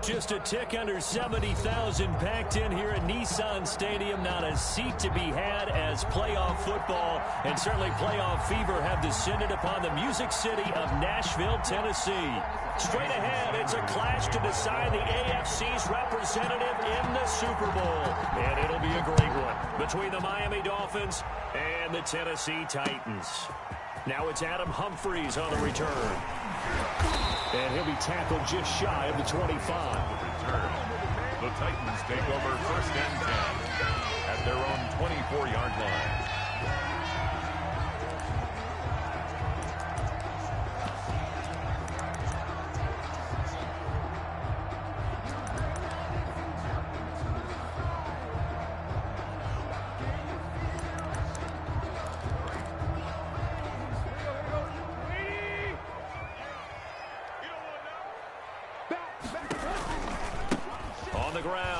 Just a tick under 70,000 packed in here at Nissan Stadium. Not a seat to be had as playoff football and certainly playoff fever have descended upon the Music City of Nashville, Tennessee. Straight ahead, it's a clash to decide the AFC's representative in the Super Bowl. And it'll be a great one between the Miami Dolphins and the Tennessee Titans. Now it's Adam Humphries on the return. And he'll be tackled just shy of the 25. The Titans take over 1st and 10 at their own 24-yard line.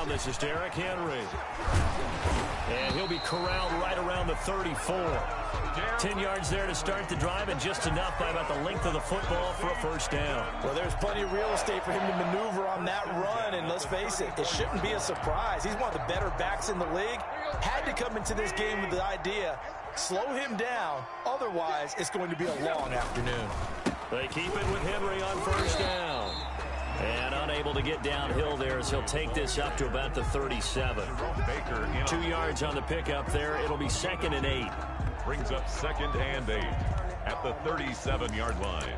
This is Derrick Henry. And he'll be corralled right around the 34. 10 yards there to start the drive, and just enough by about the length of the football for a first down. Well, there's plenty of real estate for him to maneuver on that run, and let's face it, it shouldn't be a surprise. He's one of the better backs in the league. Had to come into this game with the idea, slow him down, otherwise it's going to be a long afternoon. They keep it with Henry on first down. And unable to get downhill there as he'll take this up to about the 37. 2 yards on the pickup there. It'll be 2nd and 8. Brings up 2nd and 8 at the 37-yard line.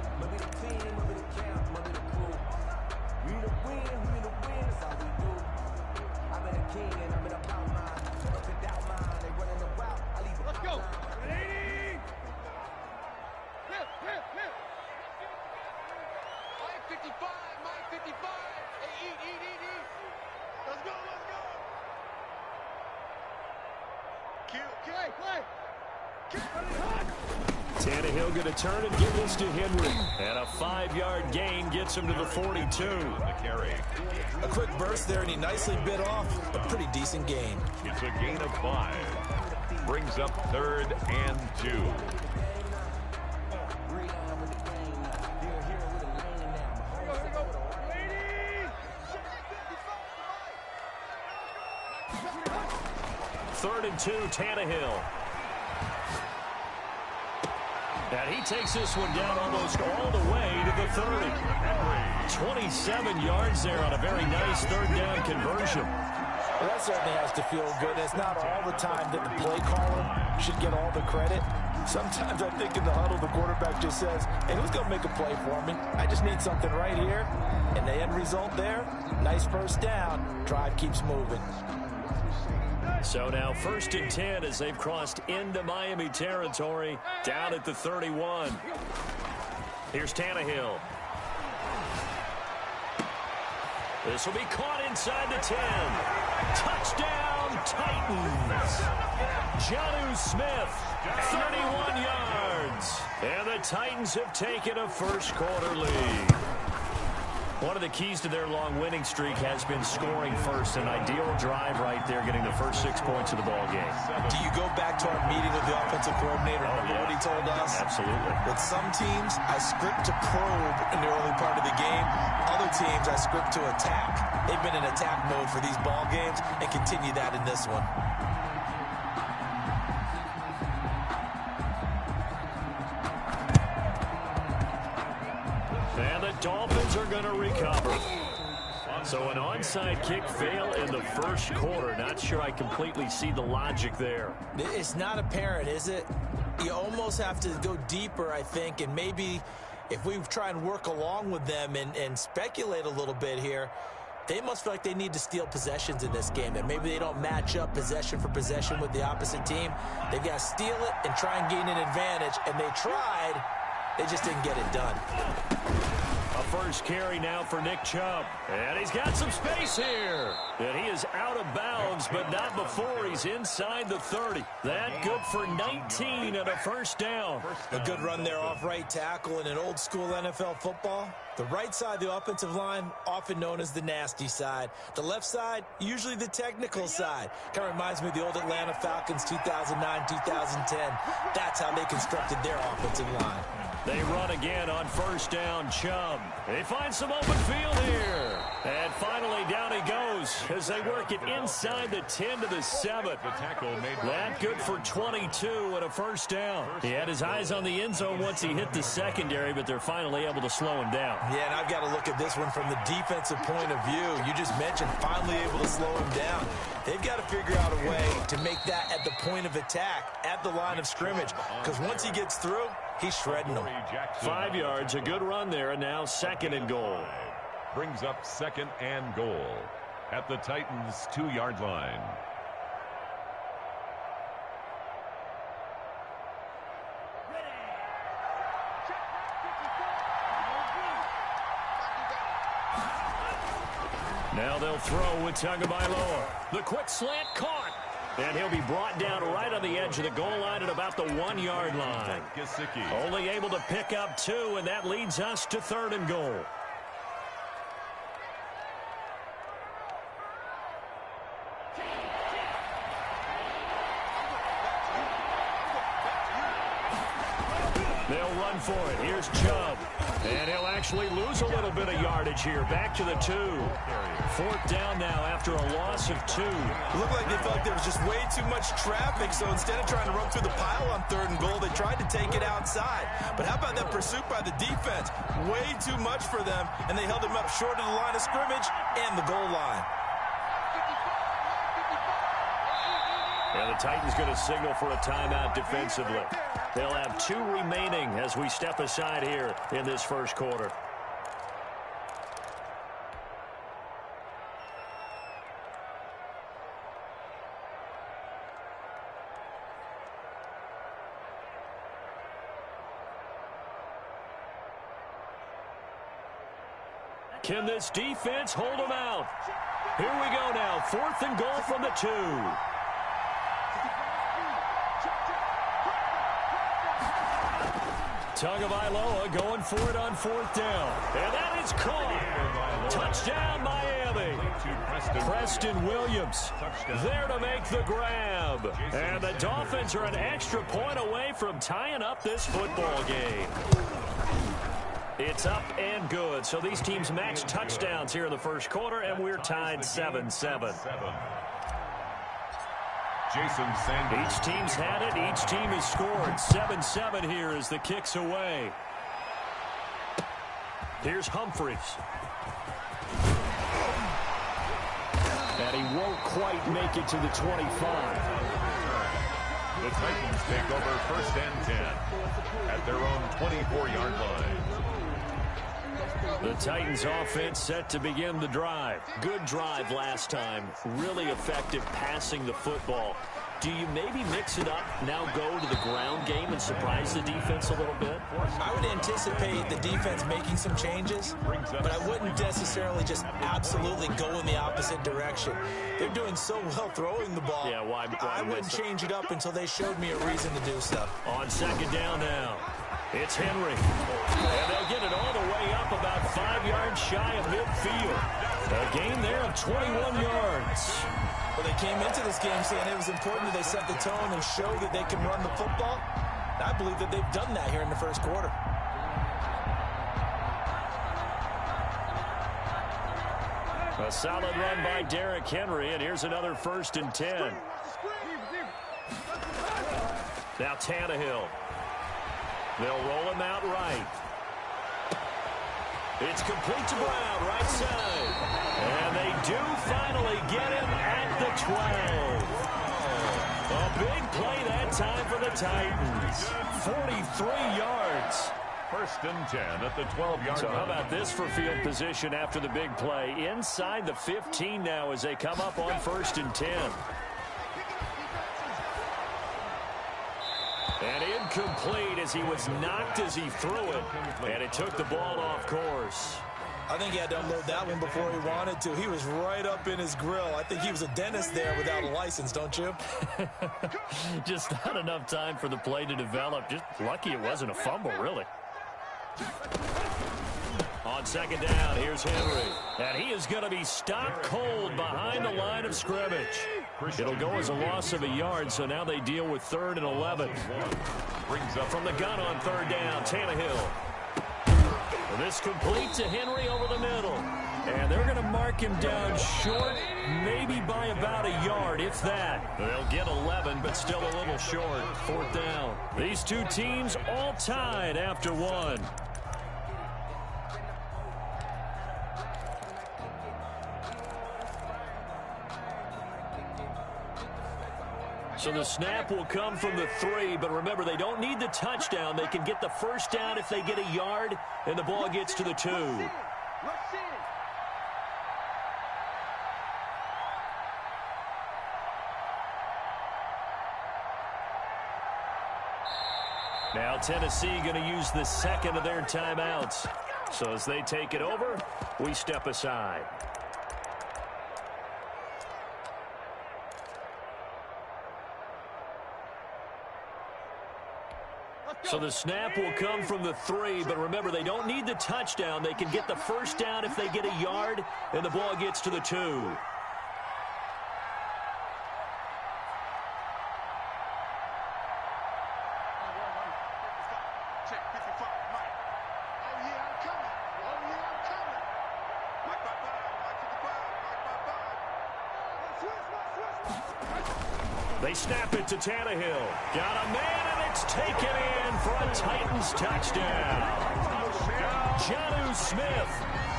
Let's go. Tannehill going to turn and give this to Henry. And a 5-yard gain gets him to the 42. The carry. A quick burst there, and he nicely bit off a pretty decent gain. It's a gain of 5. Brings up 3rd and 2. Third and 2, Tannehill. And he takes this one down almost all the way to the 30. 27 yards there on a very nice third down conversion. Well, that certainly has to feel good. It's not all the time that the play caller should get all the credit. Sometimes I think in the huddle, the quarterback just says, hey, who's going to make a play for me? I just need something right here. And the end result there, nice first down. Drive keeps moving. So now 1st and 10 as they've crossed into Miami territory down at the 31. Here's Tannehill. This will be caught inside the 10. Touchdown, Titans. Jonnu Smith, 31 yards. And the Titans have taken a first-quarter lead. One of the keys to their long winning streak has been scoring first. An ideal drive right there, getting the first 6 points of the ball game. Do you go back to our meeting with the offensive coordinator? Remember what he told us? Absolutely. With some teams, I script to probe in the early part of the game. Other teams, I script to attack. They've been in attack mode for these ball games and continue that in this one. And the Dolphins are going to recover. So an onside kick fail in the first quarter. Not sure I completely see the logic there. It's not apparent, is it? You almost have to go deeper, I think, and maybe if we try and work along with them and speculate a little bit here, they must feel like they need to steal possessions in this game, and maybe they don't match up possession for possession with the opposite team. They've got to steal it and try and gain an advantage, and they tried. They just didn't get it done. A first carry now for Nick Chubb. And he's got some space here. And he is out of bounds, but not before he's inside the 30. That good for 19 and a first down. A good run there off right tackle in an old school NFL football. The right side of the offensive line, often known as the nasty side. The left side, usually the technical side. Kind of reminds me of the old Atlanta Falcons 2009-2010. That's how they constructed their offensive line. They run again on first down. Chubb. They find some open field here. And finally, down he goes as they work it inside the 10 to the 7. The tackle made that good for 22 and a first down. He had his eyes on the end zone once he hit the secondary, but they're finally able to slow him down. Yeah, and I've got to look at this one from the defensive point of view. You just mentioned finally able to slow him down. They've got to figure out a way to make that at the point of attack, at the line of scrimmage, because once he gets through, he's shredding them. 5 yards, a good run there, and now 2nd and goal. Brings up 2nd and goal at the Titans' 2-yard line. Now they'll throw with Tagovailoa. The quick slant caught. And he'll be brought down right on the edge of the goal line at about the 1-yard line. Only able to pick up 2, and that leads us to 3rd and goal. They'll run for it. Here's Chubb. And he'll actually lose a little bit of yardage here. Back to the 2. 4th down now after a loss of 2. It looked like they felt there was just way too much traffic, so instead of trying to run through the pile on 3rd and goal, they tried to take it outside. But how about that pursuit by the defense? Way too much for them, and they held him up short of the line of scrimmage and the goal line. And the Titans going to signal for a timeout defensively. They'll have 2 remaining as we step aside here in this first quarter. Can this defense hold them out? Here we go now. 4th and goal from the 2. Tagovailoa going for it on 4th down. And that is caught. Touchdown, Miami. Preston Williams there to make the grab. And the Dolphins are an extra point away from tying up this football game. It's up and good. So these teams match touchdowns here in the first quarter, and we're tied 7-7. Jason Sanders. Each team's had it. Each team has scored. 7-7 here as the kick's away. Here's Humphries. And he won't quite make it to the 25. The Titans take over 1st and 10 at their own 24-yard line. The Titans offense set to begin the drive. Good drive last time. Really effective passing the football. Do you maybe mix it up, now go to the ground game and surprise the defense a little bit? I would anticipate the defense making some changes, but I wouldn't necessarily just absolutely go in the opposite direction. They're doing so well throwing the ball. Yeah, why I wouldn't change it up until they showed me a reason to do so. On 2nd down now. It's Henry. And they'll get it all the way up about 5 yards shy of midfield. A gain there of 21 yards. Well, they came into this game saying it was important that they set the tone and show that they can run the football. And I believe that they've done that here in the first quarter. A solid run by Derrick Henry, and here's another 1st and 10. Now Tannehill. They'll roll him out right. It's complete to Brown, right side. And they do finally get him at the 12. A big play that time for the Titans. 43 yards. 1st and 10 at the 12-yard line. So how about this for field position after the big play? Inside the 15 now as they come up on 1st and 10. And incomplete as he was knocked as he threw it. And it took the ball off course. I think he had to unload that one before he wanted to. He was right up in his grill. I think he was a dentist there without a license, don't you? Just not enough time for the play to develop. Just lucky it wasn't a fumble, really. On 2nd down, here's Henry. And he is going to be stopped cold behind the line of scrimmage. It'll go as a loss of a yard, so now they deal with 3rd and 11. Brings up from the gun on 3rd down, Tannehill. This complete to Henry over the middle. And they're going to mark him down short, maybe by about a yard, if that. They'll get 11, but still a little short. 4th down. These two teams all tied after one. So the snap will come from the 3, but remember, they don't need the touchdown. They can get the first down if they get a yard, and the ball gets to the 2. Now Tennessee going to use the second of their timeouts. So as they take it over, we step aside. So the snap will come from the 3, but remember, they don't need the touchdown. They can get the first down if they get a yard, and the ball gets to the 2. They snap it to Tannehill. Got a man, and it's taken in for a Titans touchdown. Jonnu Smith,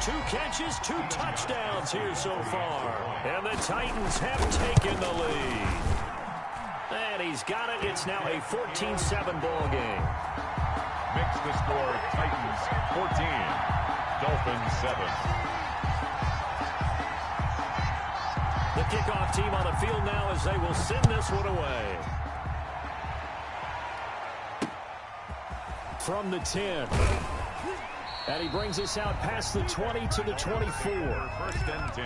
2 catches, 2 touchdowns here so far. And the Titans have taken the lead. And he's got it. It's now a 14-7 ball game. Makes the score Titans 14, Dolphins 7. The kickoff team on the field now as they will send this one away. From the 10. And he brings us out past the 20 to the 24. 1st and 10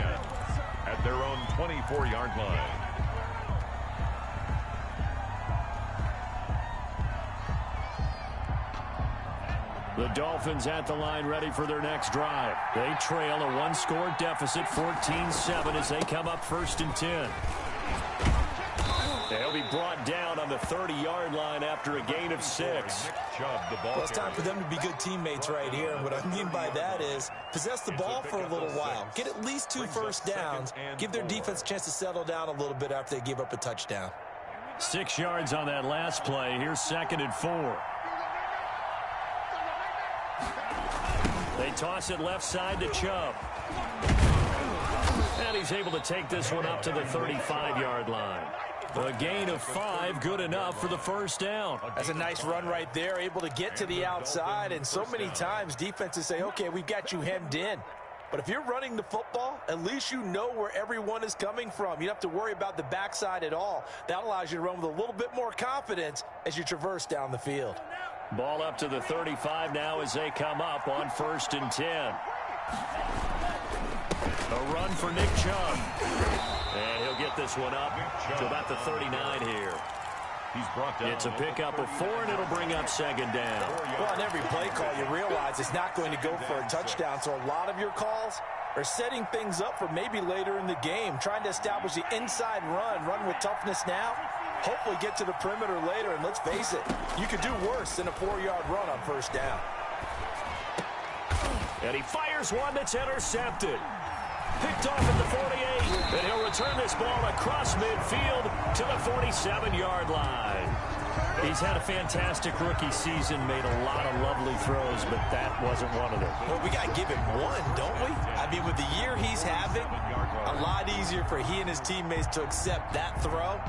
at their own 24-yard line. The Dolphins at the line ready for their next drive. They trail a 1-score deficit, 14-7, as they come up 1st and 10. They'll be brought down on the 30-yard line after a gain of 6. Well, it's time for them to be good teammates right here. And what I mean by that is possess the ball for a little while. Get at least 2 first downs. Give their defense a chance to settle down a little bit after they give up a touchdown. 6 yards on that last play. Here's 2nd and 4. They toss it left side to Chubb. And he's able to take this one up to the 35-yard line. A gain of 5, good enough for the first down. That's a nice run right there, able to get to the outside. And so many times defenses say, okay, we've got you hemmed in. But if you're running the football, at least you know where everyone is coming from. You don't have to worry about the backside at all. That allows you to run with a little bit more confidence as you traverse down the field. Ball up to the 35 now as they come up on 1st and 10. A run for Nick Chubb. And he'll get this one up to about the 39 here. He's brought down. It's a pickup of 4, and it'll bring up 2nd down. Well, on every play call, you realize it's not going to go for a touchdown. So a lot of your calls are setting things up for maybe later in the game, trying to establish the inside run with toughness now. Hopefully get to the perimeter later, and let's face it, you could do worse than a 4-yard run on 1st down. And he fires one that's intercepted. Picked off at the 48, and he'll return this ball across midfield to the 47-yard line. He's had a fantastic rookie season, made a lot of lovely throws, but that wasn't one of them. Well, we got to give him one, don't we? I mean, with the year he's having, a lot easier for he and his teammates to accept that throw,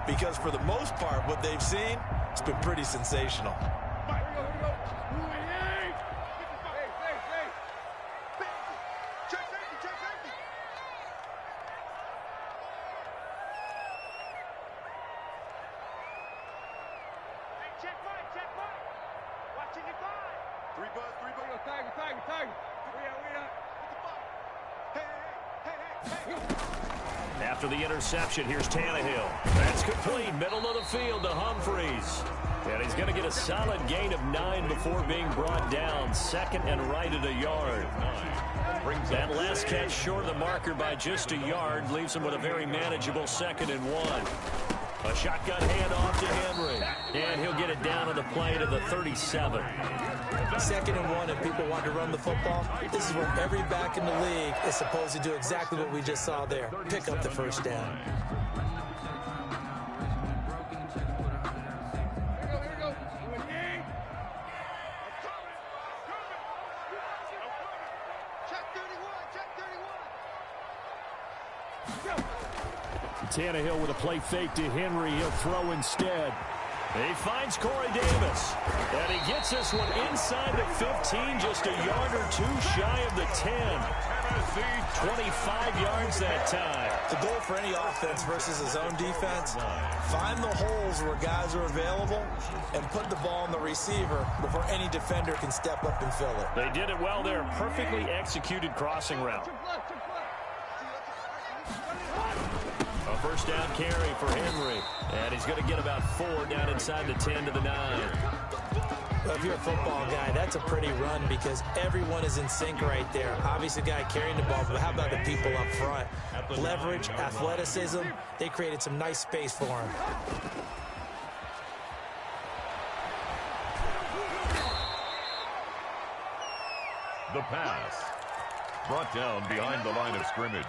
because for the most part, what they've seen, it's been pretty sensational. After the interception, here's Tannehill. That's complete, middle of the field to Humphreys. And he's going to get a solid gain of 9 before being brought down. 2nd and right at a yard. That last catch short of the marker by just a yard leaves him with a very manageable 2nd and 1. A shotgun handoff to Henry. And he'll get it down on the play to the 37. 2nd and 1, and people want to run the football. This is where every back in the league is supposed to do exactly what we just saw there. Pick up the first down. Tannehill with a play fake to Henry. He'll throw instead. He finds Corey Davis. And he gets this one inside the 15, just a yard or two shy of the 10. 25 yards that time. The goal for any offense versus his own defense, find the holes where guys are available and put the ball on the receiver before any defender can step up and fill it. They did it well there. Perfectly executed crossing route. A first down carry for Henry. And he's going to get about 4 down inside the 10 to the 9. Well, if you're a football guy, that's a pretty run because everyone is in sync right there. Obviously, the guy carrying the ball, but how about the people up front? Leverage, athleticism, they created some nice space for him. The pass. Brought down behind the line of scrimmage.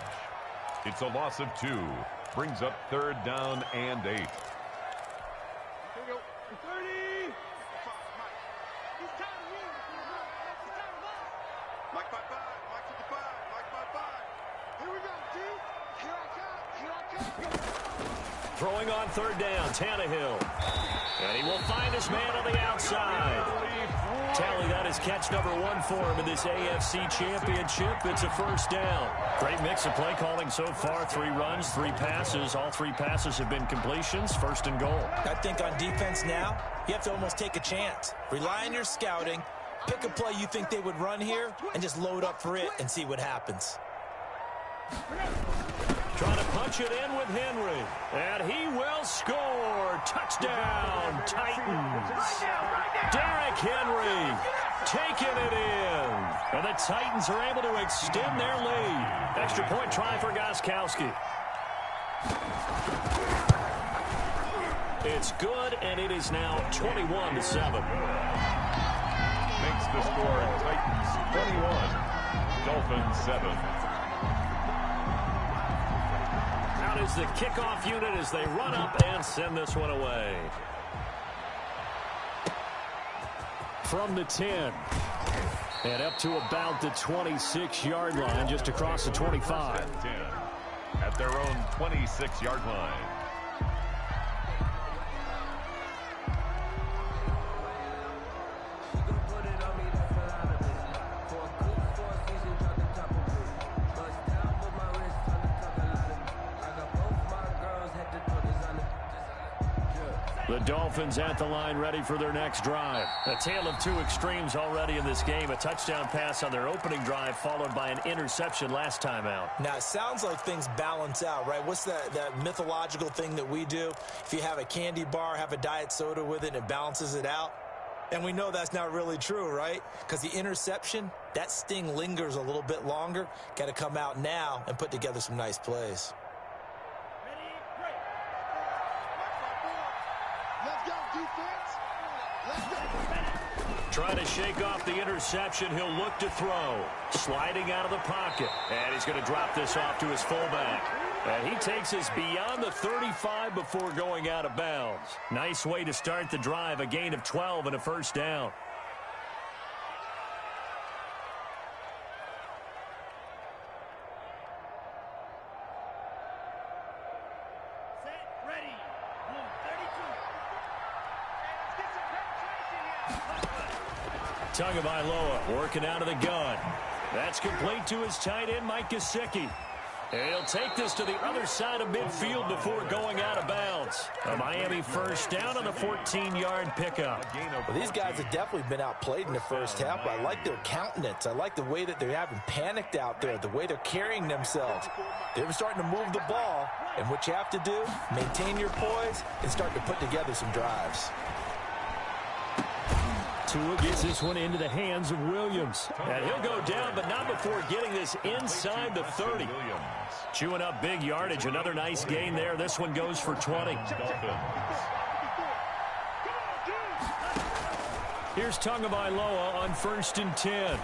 It's a loss of 2. Brings up 3rd down and 8. Throwing on 3rd down, Tannehill. And he will find his man on the outside. Tally, that is catch number 1 for him in this AFC Championship. It's a first down. Great mix of play calling so far. 3 runs, 3 passes. All 3 passes have been completions. 1st and goal. I think on defense now, you have to almost take a chance. Rely on your scouting. Pick a play you think they would run here and just load up for it and see what happens. Trying to punch it in with Henry. And he will score. Touchdown, Titans. Derrick Henry taking it in. And the Titans are able to extend their lead. Extra point try for Gostkowski. It's good, and it is now 21-7. Makes the score Titans 21, Dolphins 7. Out is the kickoff unit as they run up and send this one away. From the 10. And up to about the 26-yard line, just across the 25. 10 at their own 26-yard line. The Dolphins at the line ready for their next drive. A tale of 2 extremes already in this game. A touchdown pass on their opening drive followed by an interception last time out. Now, it sounds like things balance out, right? What's that mythological thing that we do? If you have a candy bar, have a diet soda with it, and it balances it out. And we know that's not really true, right? Because the interception, that sting lingers a little bit longer. Got to come out now and put together some nice plays. Trying to shake off the interception. He'll look to throw. Sliding out of the pocket. And he's going to drop this off to his fullback. And he takes us beyond the 35 before going out of bounds. Nice way to start the drive. A gain of 12 and a first down. Tagovailoa working out of the gun. That's complete to his tight end, Mike Gesicki. And he'll take this to the other side of midfield before going out of bounds. A Miami first down on the 14-yard pickup. Well, these guys have definitely been outplayed in the first half, but I like their countenance. I like the way that they haven't panicked out there, the way they're carrying themselves. They're starting to move the ball, and what you have to do, maintain your poise and start to put together some drives. Tua gets this one into the hands of Williams. And he'll go down, but not before getting this inside the 30. Chewing up big yardage. Another nice gain there. This one goes for 20. Here's Tagovailoa on 1st and 10.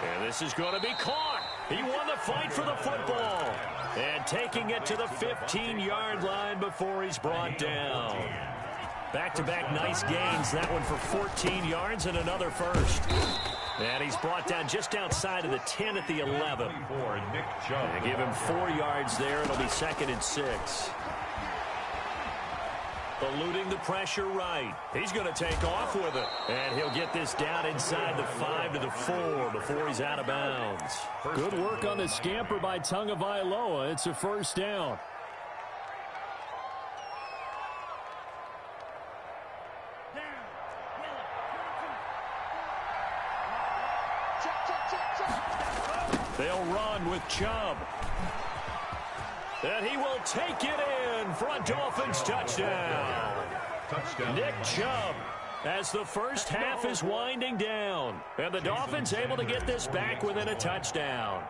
And this is going to be caught. He won the fight for the football. And taking it to the 15-yard line before he's brought down. Back-to-back nice gains. That one for 14 yards and another first. And he's brought down just outside of the 10 at the 11. And give him 4 yards there. It'll be 2nd and 6. Eluding the pressure right. He's going to take off with it. And he'll get this down inside the 5 to the 4 before he's out of bounds. Good work on the scamper by Tagovailoa. It's a first down. They'll run with Chubb. And he will take it in for a Dolphins touchdown. Nick Chubb, as the first half is winding down. And the Dolphins able to get this back within a touchdown.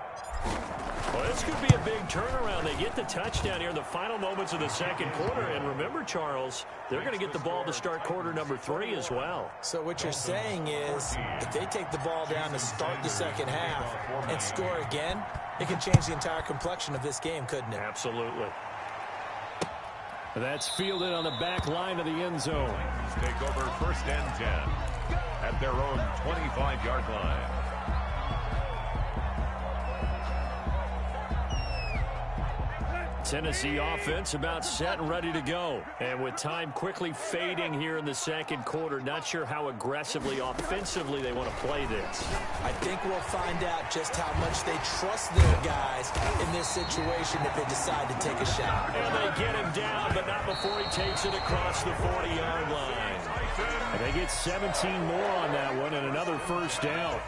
Well, this could be a big turnaround. They get the touchdown here in the final moments of the second quarter. And remember, Charles, they're going to get the ball to start quarter number 3 as well. So what you're saying is if they take the ball down to start the second half and score again, it can change the entire complexion of this game, couldn't it? Absolutely. That's fielded on the back line of the end zone. Take over 1st and 10 at their own 25-yard line. Tennessee offense about set and ready to go. And with time quickly fading here in the second quarter, not sure how aggressively, offensively they want to play this. I think we'll find out just how much they trust their guys in this situation if they decide to take a shot. And they get him down, but not before he takes it across the 40-yard line. And they get 17 more on that one and another first down.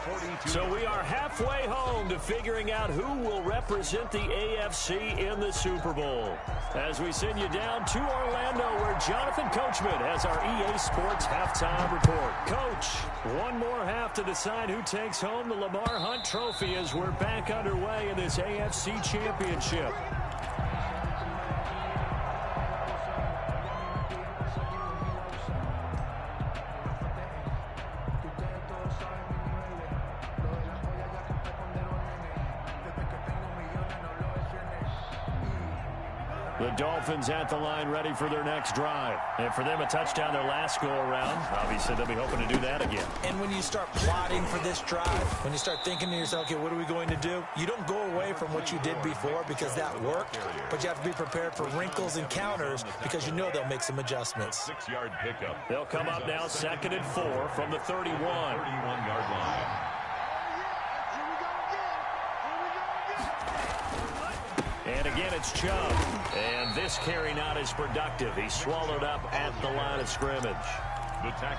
So we are halfway home to figuring out who will represent the AFC in the Super Bowl. As we send you down to Orlando, where Jonathan Coachman has our EA Sports halftime report. Coach, one more half to decide who takes home the Lamar Hunt Trophy as we're back underway in this AFC Championship. The Dolphins at the line ready for their next drive. And for them, a touchdown their last go-around. Obviously, they'll be hoping to do that again. And when you start plotting for this drive, when you start thinking to yourself, okay, what are we going to do? You don't go away from what you did before because that worked, but you have to be prepared for wrinkles and counters because you know they'll make some adjustments. 6-yard pickup. They'll come up now 2nd and 4 from the 31. 31-yard line. And again, it's Chubb. And this carry not as productive. He's swallowed up at the line of scrimmage.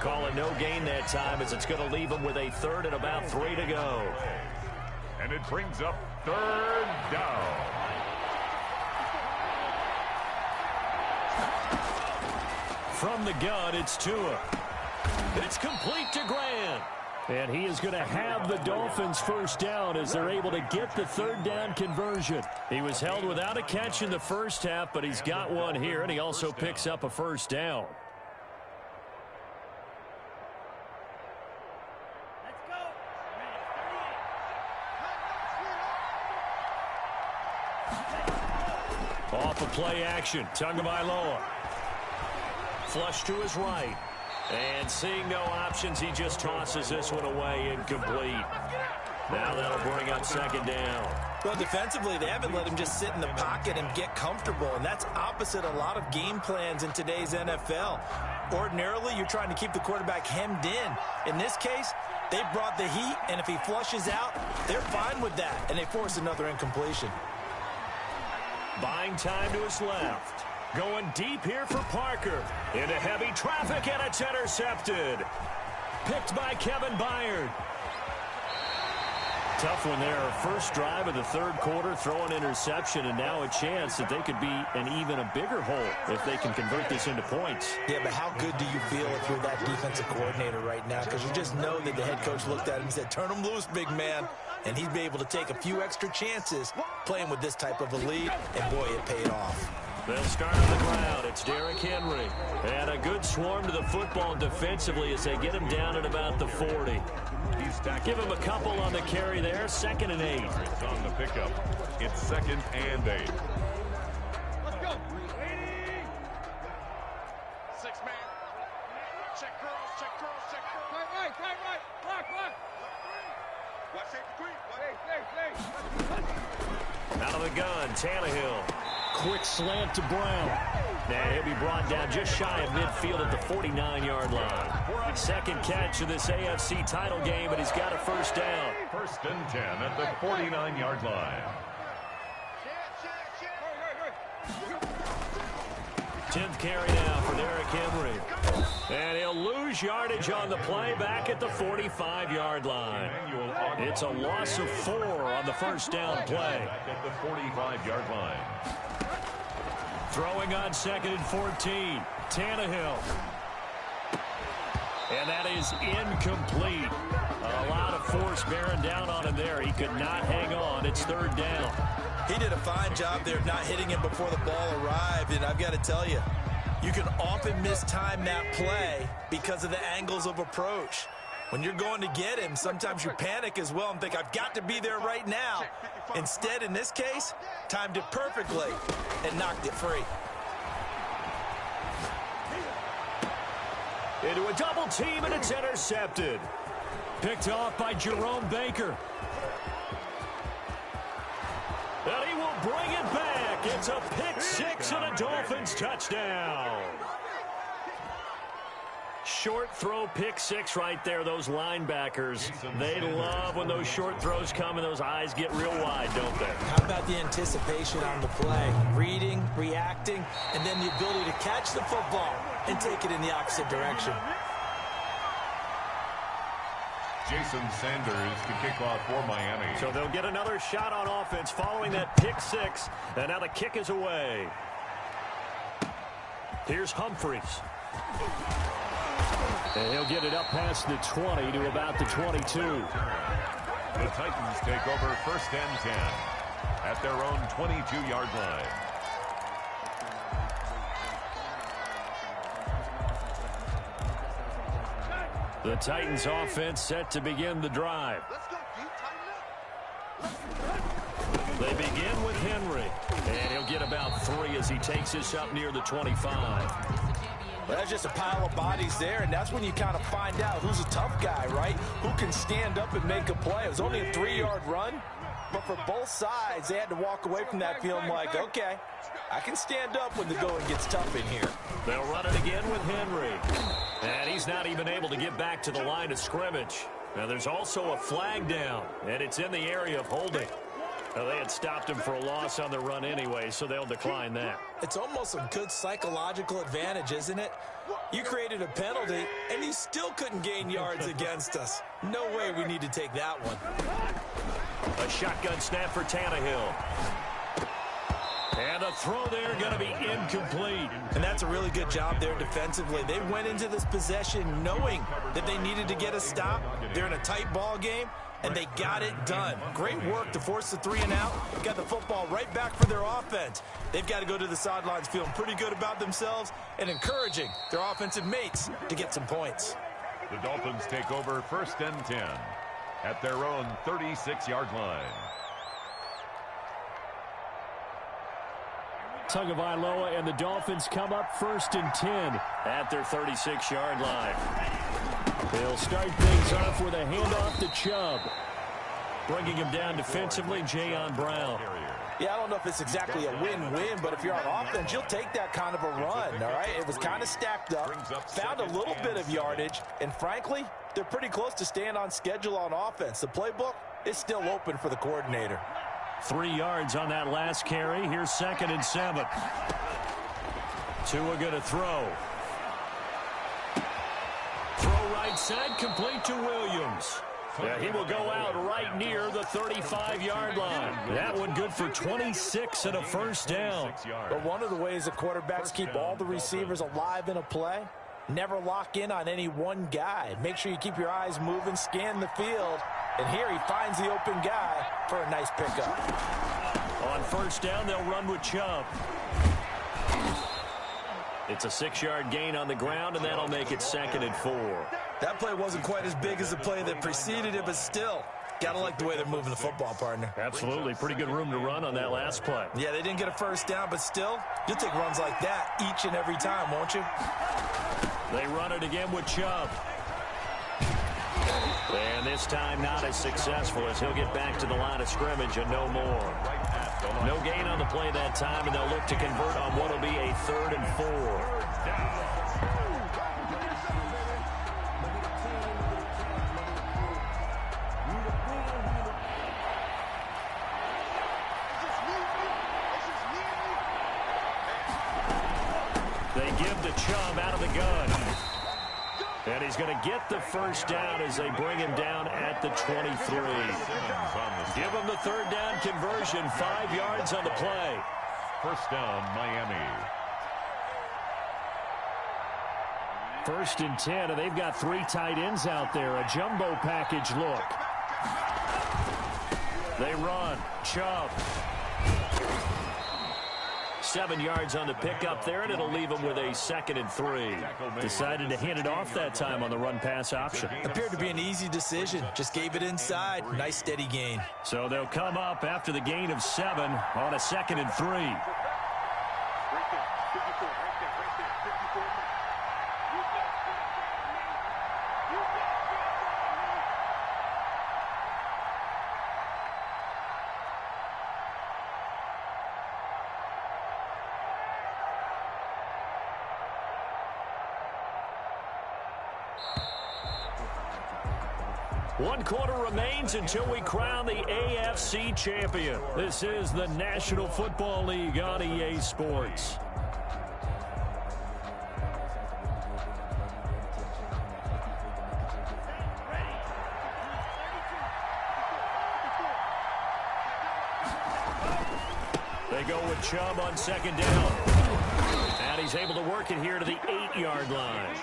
Call a no gain that time as it's going to leave him with a 3rd and about 3 to go. And it brings up 3rd down. From the gun, it's Tua. It's complete to Grant. And he is going to have the Dolphins first down as they're able to get the 3rd down conversion. He was held without a catch in the first half, but he's got one here, and he also picks up a first down. Off of play action, Tagovailoa. Flush to his right. And seeing no options, he just tosses this one away incomplete. Now that'll bring up 2nd down. Well, defensively, they haven't let him just sit in the pocket and get comfortable, and that's opposite a lot of game plans in today's NFL. Ordinarily, you're trying to keep the quarterback hemmed in. In this case, they brought the heat, and if he flushes out, they're fine with that, and they force another incompletion. Buying time to his left. Going deep here for Parker. Into heavy traffic, and it's intercepted. Picked by Kevin Byard. Tough one there. First drive of the third quarter, throw an interception, and now a chance that they could be an even a bigger hole if they can convert this into points. Yeah, but how good do you feel if you're that defensive coordinator right now? Because you just know that the head coach looked at him and said, turn him loose, big man. And he'd be able to take a few extra chances playing with this type of a lead, and boy, it paid off. They'll start on the ground. It's Derrick Henry. And a good swarm to the football defensively as they get him down at about the 40. Give him a couple on the carry there. 2nd and 8. It's on the pickup. It's 2nd and 8. Let's go. 6 man. Check curls, check curls, check curls. Right. Block. Watch safety green. Out of the gun, Tannehill. Quick slant to Brown. And he'll be brought down just shy of midfield at the 49-yard line. Second catch of this AFC title game, and he's got a first down. 1st and 10 at the 49-yard line. 10th carry now for Derrick Henry. And he'll lose yardage on the play back at the 45-yard line. It's a loss of 4 on the first down play. Back at the 45-yard line. Throwing on 2nd and 14. Tannehill. And that is incomplete. A lot of force bearing down on him there. He could not hang on. It's 3rd down. He did a fine job there of not hitting him before the ball arrived, and I've got to tell you, you can often mistime that play because of the angles of approach. When you're going to get him, sometimes you panic as well and think, I've got to be there right now. Instead, in this case, timed it perfectly and knocked it free. Into a double team, and it's intercepted. Picked off by Jerome Baker. And he will bring it back. It's a pick 6 and a Dolphins touchdown. Short throw, pick 6 right there. Those linebackers, they love when those short throws come and those eyes get real wide, don't they? How about the anticipation on the play? Reading, reacting, and then the ability to catch the football and take it in the opposite direction. Jason Sanders to kick off for Miami. So they'll get another shot on offense following that pick 6, and now the kick is away. Here's Humphries. And he'll get it up past the 20 to about the 22. The Titans take over 1st and 10 at their own 22-yard line. The Titans offense set to begin the drive. They begin with Henry, and he'll get about 3 as he takes this up near the 25. Well, that's just a pile of bodies there, and that's when you kind of find out who's a tough guy, right? Who can stand up and make a play. It was only a 3-yard run, but for both sides, they had to walk away from that feeling like, okay, I can stand up when the going gets tough in here. They'll run it again with Henry. And he's not even able to get back to the line of scrimmage. Now, there's also a flag down, and it's in the area of holding. Now, they had stopped him for a loss on the run anyway, so they'll decline that. It's almost a good psychological advantage, isn't it? You created a penalty, and you still couldn't gain yards against us. No way we need to take that one. A shotgun snap for Tannehill. And the throw there going to be incomplete. And that's a really good job there defensively. They went into this possession knowing that they needed to get a stop. They're in a tight ball game, and they got it done. Great work to force the 3 and out. Got the football right back for their offense. They've got to go to the sidelines feeling pretty good about themselves and encouraging their offensive mates to get some points. The Dolphins take over 1st and 10 at their own 36-yard line. Tagovailoa and the Dolphins come up 1st and 10 at their 36-yard line. They'll start things off with a handoff to Chubb. Bringing him down defensively, Jayon Brown. Yeah, I don't know if it's exactly a win-win, but if you're on offense, you'll take that kind of a run, all right? It was kind of stacked up, found a little bit of yardage, and frankly, they're pretty close to staying on schedule on offense. The playbook is still open for the coordinator. 3 yards on that last carry. Here's 2nd and 7. Tua going to throw. Throw right side, complete to Williams. Yeah, he will go out right near the 35-yard line. That one good for 26 and a first down. But one of the ways the quarterbacks keep all the receivers alive in a play, never lock in on any one guy. Make sure you keep your eyes moving, scan the field. And here he finds the open guy for a nice pickup. On first down, they'll run with Chubb. It's a 6-yard gain on the ground, and that'll make it 2nd and 4. That play wasn't quite as big as the play that preceded it, but still, gotta like the way they're moving the football, partner. Absolutely. Pretty good room to run on that last play. Yeah, they didn't get a first down, but still, you'll take runs like that each and every time, won't you? They run it again with Chubb. And this time not as successful as he'll get back to the line of scrimmage and no more. No gain on the play that time, and they'll look to convert on what will be a 3rd and 4. They give to Chubb out of the gun. And he's going to get the first down as they bring him down at the 23. Give him the 3rd down conversion, 5 yards on the play. First down, Miami. 1st and 10, and they've got 3 tight ends out there. A jumbo package look. They run. Chubb. 7 yards on the pickup there, and it'll leave him with a 2nd and 3. Decided to hand it off that time on the run-pass option. Appeared to be an easy decision. Just gave it inside. Nice, steady gain. So they'll come up after the gain of 7 on a 2nd and 3. One quarter remains until we crown the AFC champion. This is the National Football League on EA Sports. They go with Chubb on 2nd down. And he's able to work it here to the 8-yard line.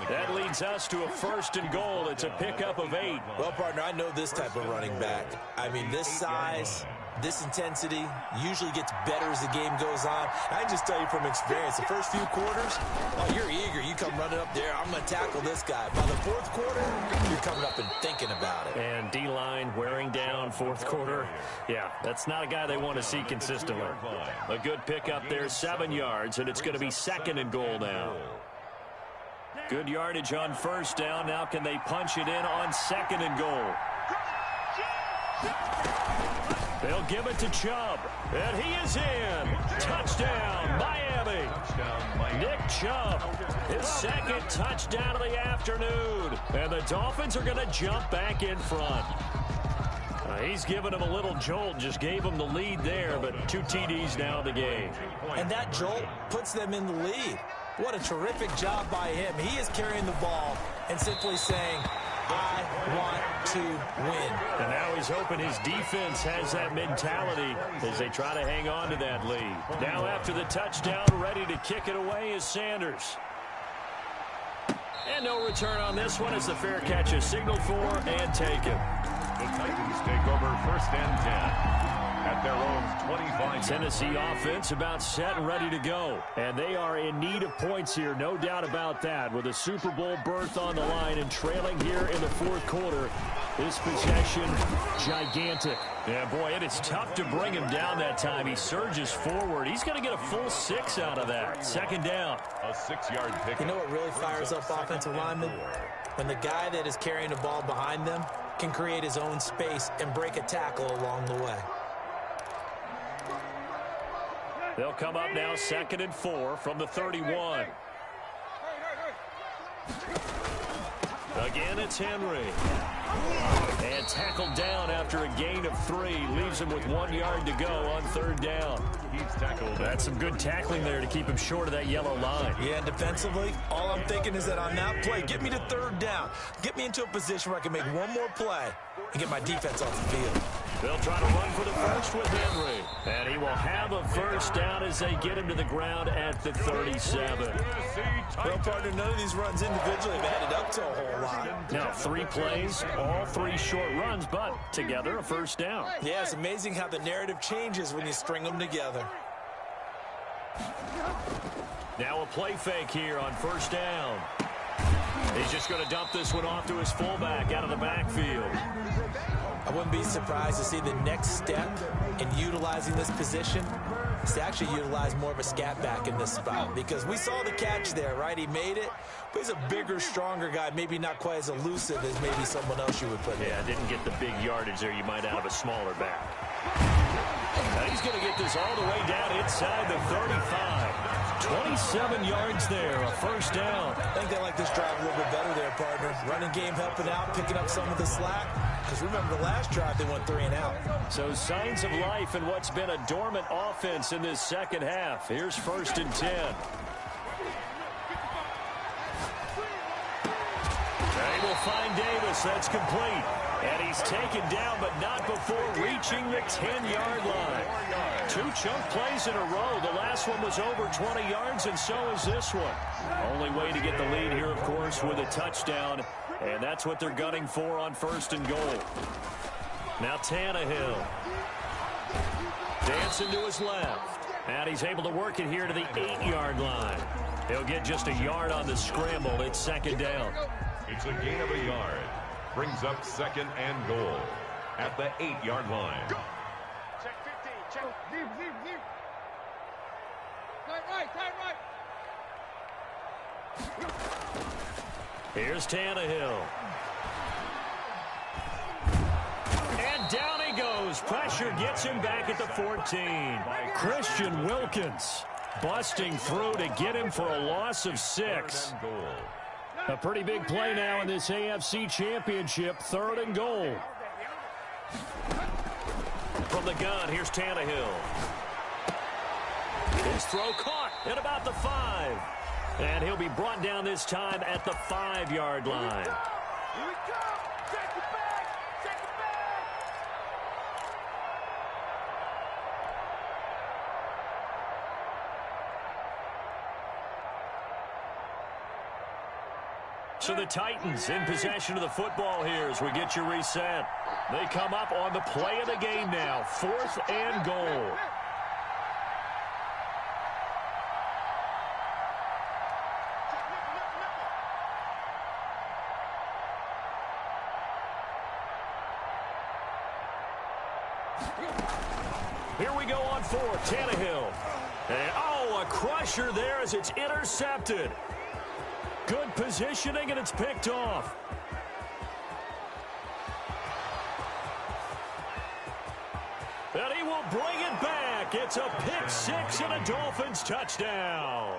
That leads us to a 1st and goal. It's a pickup of 8. Well, partner, I know this type of running back. I mean, this size, this intensity usually gets better as the game goes on. I can just tell you from experience, the first few quarters, oh, you're eager. You come running up there, I'm going to tackle this guy. By the 4th quarter, you're coming up and thinking about it. And D-line wearing down 4th quarter. Yeah, that's not a guy they want to see consistently. A good pickup there, 7 yards, and it's going to be 2nd and goal now. Good yardage on 1st down. Now can they punch it in on 2nd and goal? They'll give it to Chubb. And he is in. Touchdown, Miami. Nick Chubb, his 2nd touchdown of the afternoon. And the Dolphins are going to jump back in front. He's given him a little jolt, just gave him the lead there, but 2 TDs now in the game. And that jolt puts them in the lead. What a terrific job by him. He is carrying the ball and simply saying, I want to win. And now he's hoping his defense has that mentality as they try to hang on to that lead. Now after the touchdown, ready to kick it away is Sanders. And no return on this one as the fair catch is signaled for and taken. The Titans take over 1st and 10. At their own 25. Tennessee offense about set and ready to go. And they are in need of points here, no doubt about that. With a Super Bowl berth on the line and trailing here in the 4th quarter. This possession, gigantic. Yeah, boy, it is tough to bring him down that time. He surges forward. He's going to get a full 6 out of that. 2nd down. A 6-yard pick. You know what really fires up offensive linemen? When the guy that is carrying the ball behind them can create his own space and break a tackle along the way. They'll come up now 2nd and 4 from the 31. Again, it's Henry. And tackled down after a gain of 3. Leaves him with 1 yard to go on 3rd down. He's tackled. That's some good tackling there to keep him short of that yellow line. Yeah, and defensively, all I'm thinking is that on that play, get me to 3rd down. Get me into a position where I can make one more play and get my defense off the field. They'll try to run for the first with Henry. And he will have a 1st down as they get him to the ground at the 37. Well, partner, none of these runs individually have added up to a whole lot. Now 3 plays, all 3 short runs, but together a 1st down. Yeah, it's amazing how the narrative changes when you string them together. Now a play fake here on 1st down. He's just going to dump this one off to his fullback out of the backfield. I wouldn't be surprised to see the next step in utilizing this position is to actually utilize more of a scat back in this spot, because we saw the catch there, right? He made it, but he's a bigger, stronger guy, maybe not quite as elusive as maybe someone else you would put in. Yeah, didn't get the big yardage there you might out of a smaller back. Now he's going to get this all the way down inside the 35. 27 yards there, a 1st down. I think they like this drive a little bit better there, partner. Running game helping out, picking up some of the slack. Because remember, the last drive, they went 3 and out. So signs of life in what's been a dormant offense in this 2nd half. Here's 1st and 10. They will find Davis. That's complete. And he's taken down, but not before reaching the 10-yard line. 2 chunk plays in a row. The last one was over 20 yards, and so is this one. Only way to get the lead here, of course, with a touchdown. And that's what they're gunning for on 1st and goal. Now Tannehill. Dancing to his left. And he's able to work it here to the 8-yard line. He'll get just a yard on the scramble. It's 2nd down. It's a gain of a yard. Brings up 2nd and goal at the 8-yard line. Check 15. Check. Leave. Tight right. Here's Tannehill. And down he goes. Pressure gets him back at the 14. Christian Wilkins busting through to get him for a loss of 6. A pretty big play now in this AFC Championship. 3rd and goal. From the gun, here's Tannehill. His throw caught at about the 5. And he'll be brought down this time at the 5-yard line. Here we go. Check it back. So the Titans in possession of the football here as we get you reset. They come up on the play of the game now. 4th and goal. Here we go on 4. Tannehill. And, a crusher there as it's intercepted. Good positioning, and it's picked off. And he will bring it back. It's a pick 6 and a Dolphins touchdown.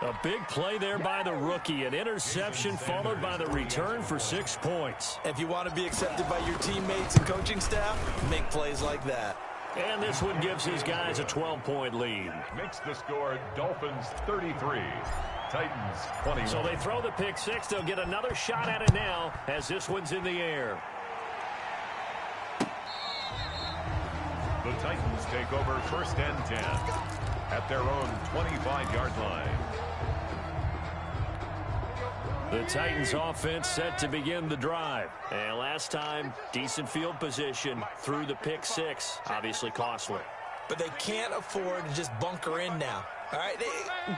A big play there by the rookie. An interception followed by the return for 6 points. If you want to be accepted by your teammates and coaching staff, make plays like that. And this one gives his guys a 12-point lead. Makes the score Dolphins 33. Titans 21. So they throw the pick 6. They'll get another shot at it now as this one's in the air. The Titans take over 1st and 10 at their own 25-yard line. The Titans offense set to begin the drive. And last time, decent field position through the pick 6. Obviously costly. But they can't afford to just bunker in now. All right,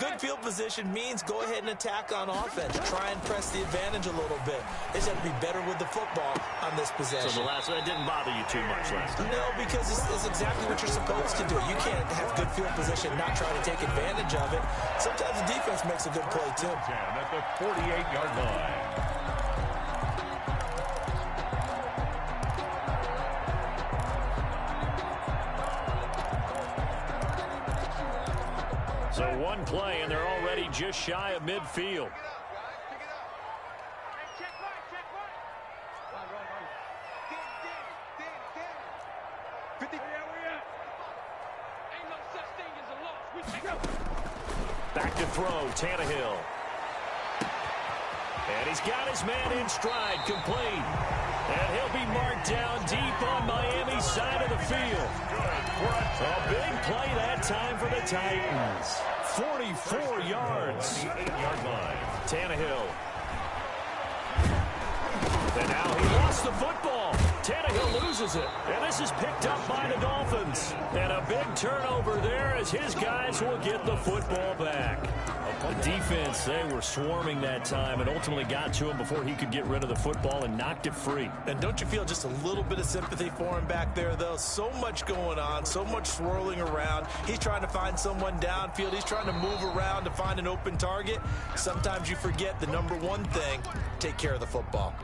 good field position means go ahead and attack on offense. Try and press the advantage a little bit. They just have to be better with the football on this possession. So the last one didn't bother you too much last time? No, because it's exactly what you're supposed to do. You can't have good field position and not try to take advantage of it. Sometimes the defense makes a good play, too. 10 at the 48-yard line. So one play, and they're already just shy of midfield. 50. Ain't no such thing as a loss. We take up. Back to throw, Tannehill. And he's got his man in stride, complete. And he'll be marked down deep on Miami's side of the field. A big play that time for the Titans. 44 yards. 8-yard line. Tannehill. And now he lost the football. Tannehill loses it. And this is picked up by the Dolphins. And a big turnover there as his guys will get the football back. The defense, they were swarming that time and ultimately got to him before he could get rid of the football and knocked it free. And don't you feel just a little bit of sympathy for him back there, though? So much going on, so much swirling around. He's trying to find someone downfield. He's trying to move around to find an open target. Sometimes you forget the number one thing, take care of the football.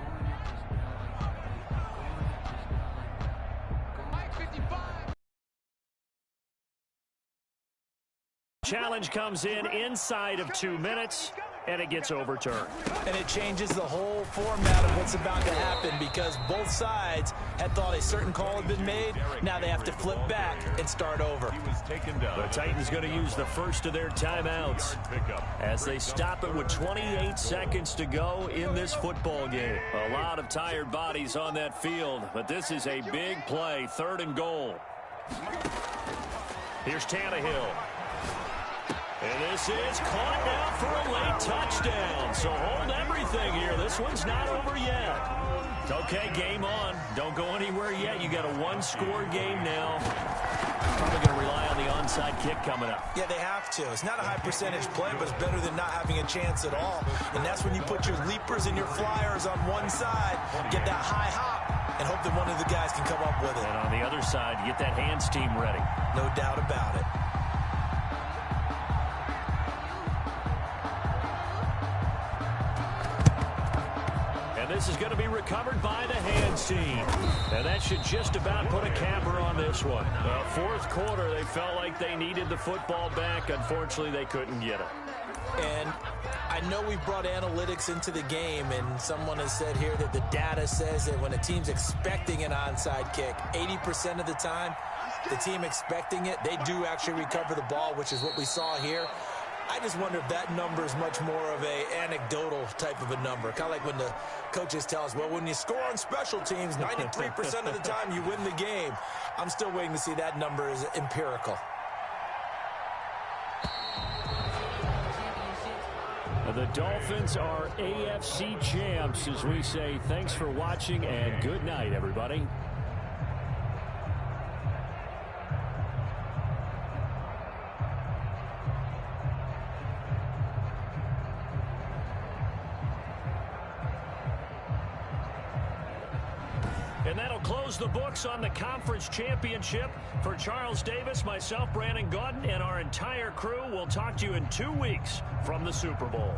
Challenge comes in inside of 2 minutes, and it gets overturned. And it changes the whole format of what's about to happen because both sides had thought a certain call had been made. Now they have to flip back and start over. He was taken down. The Titans going to use the first of their timeouts as they stop it with 28 seconds to go in this football game. A lot of tired bodies on that field, but this is a big play, 3rd and goal. Here's Tannehill. And this is caught now for a late touchdown. So hold everything here. This one's not over yet. Okay, game on. Don't go anywhere yet. You got a one-score game now. Probably going to rely on the onside kick coming up. Yeah, they have to. It's not a high percentage play, but it's better than not having a chance at all. And that's when you put your leapers and your flyers on one side, get that high hop, and hope that one of the guys can come up with it. And on the other side, get that hands team ready. No doubt about it. This is going to be recovered by the hands team. And that should just about put a capper on this one. Well, 4th quarter, they felt like they needed the football back. Unfortunately, they couldn't get it. And I know we've brought analytics into the game, and someone has said here that the data says that when a team's expecting an onside kick, 80% of the time, the team expecting it, they do actually recover the ball, which is what we saw here. I just wonder if that number is much more of a anecdotal type of a number. Kind of like when the coaches tell us, well, when you score on special teams, 93% of the time you win the game. I'm still waiting to see that number is empirical. The Dolphins are AFC champs, as we say. Thanks for watching, and good night, everybody. And that'll close the books on the conference championship. For Charles Davis, myself, Brandon Gaudin, and our entire crew, we'll talk to you in 2 weeks from the Super Bowl.